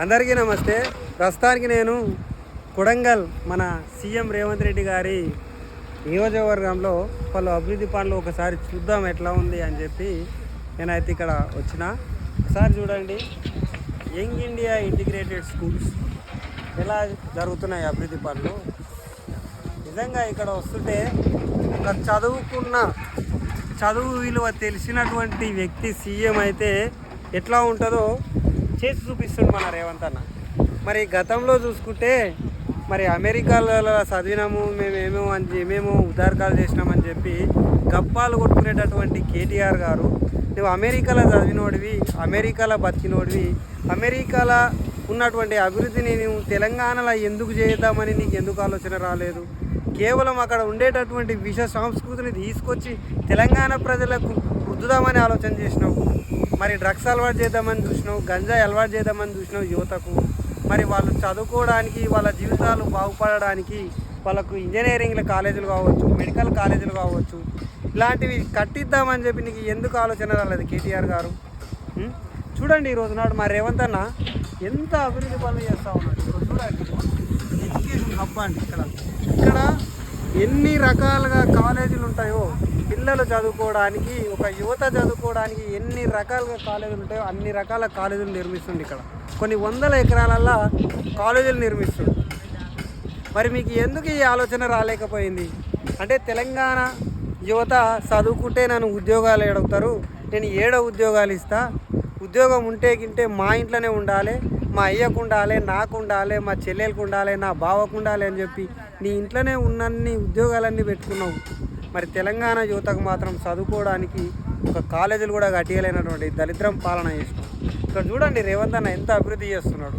అందరికీ నమస్తే. ప్రస్తుతానికి నేను కొడంగల్ మన సీఎం రేవంత్ రెడ్డి గారి నియోజకవర్గంలో పలు అభివృద్ధి పనులు ఒకసారి చూద్దాం ఎట్లా ఉంది అని చెప్పి నేనైతే ఇక్కడ వచ్చిన. ఒకసారి చూడండి, యంగ్ ఇండియా ఇంటిగ్రేటెడ్ స్కూల్స్ ఎలా జరుగుతున్నాయి అభివృద్ధి పనులు. నిజంగా ఇక్కడ వస్తుంటే ఒక చదువు విలువ తెలిసినటువంటి వ్యక్తి సీఎం అయితే ఎట్లా ఉంటుందో చేసి చూపిస్తుంది మన రేవంత్ అన్న. మరి గతంలో చూసుకుంటే మరి అమెరికాలో చదివినాము మేమేమో ఉదారకాలు చేసినామని చెప్పి గప్పాలు కొట్టుకునేటటువంటి కేటీఆర్ గారు, నువ్వు అమెరికాలో చదివినోడివి, అమెరికాలో బతికినోడివి, అమెరికాలో ఉన్నటువంటి అభివృద్ధిని నువ్వు తెలంగాణలో ఎందుకు చేద్దామని నీకు ఎందుకు ఆలోచన రాలేదు? కేవలం అక్కడ ఉండేటటువంటి విష సంస్కృతిని తీసుకొచ్చి తెలంగాణ ప్రజలకు రుద్దుదామని ఆలోచన చేసినావు. మరి డ్రగ్స్ అలవాటు చేద్దామని చూసినావు, గంజాయి అలవాటు చేద్దామని చూసినావు యువతకు. మరి వాళ్ళు చదువుకోవడానికి, వాళ్ళ జీవితాలు బాగుపడడానికి వాళ్ళకు ఇంజనీరింగ్ల కాలేజీలు కావచ్చు, మెడికల్ కాలేజీలు కావచ్చు, ఇలాంటివి కట్టిద్దామని చెప్పి నీకు ఎందుకు ఆలోచన రాలేదు కేటీఆర్ గారు? చూడండి, ఈరోజు నాడు మా రేవంత్ అన్న ఎంత అభివృద్ధి పనులు చేస్తూ ఉన్నాడు. ఈరోజు చూడండి, ఎడ్యుకేషన్ హబ్ అండి. ఇక్కడ ఎన్ని రకాలుగా కాలేజీలు ఉంటాయో, పిల్లలు చదువుకోవడానికి, ఒక యువత చదువుకోవడానికి ఎన్ని రకాలుగా కాలేజీలు ఉంటాయో అన్ని రకాల కాలేజీలు నిర్మిస్తుంది. ఇక్కడ కొన్ని వందల ఎకరాలల్లో కాలేజీలు నిర్మిస్తుంది. మరి మీకు ఎందుకు ఈ ఆలోచన రాలేకపోయింది? అంటే తెలంగాణ యువత చదువుకుంటే నన్ను ఉద్యోగాలు అడుగుతారు, నేను ఉద్యోగాలు ఇస్తా, ఉద్యోగం ఉంటే గింటే మా ఇంట్లోనే ఉండాలి, మా అయ్యకు ఉండాలి, నాకు ఉండాలి, మా చెల్లెలకు ఉండాలి, నా బావకు ఉండాలి అని చెప్పి నీ ఇంట్లోనే ఉన్నన్ని ఉద్యోగాలన్నీ పెట్టుకున్నావు. మరి తెలంగాణ యువతకు మాత్రం చదువుకోవడానికి ఒక కాలేజీలు కూడా కట్టియలేనటువంటి దరిద్రం పాలన చేసినావు. ఇక్కడ చూడండి రేవంత్ అన్న ఎంత అభివృద్ధి చేస్తున్నాడు.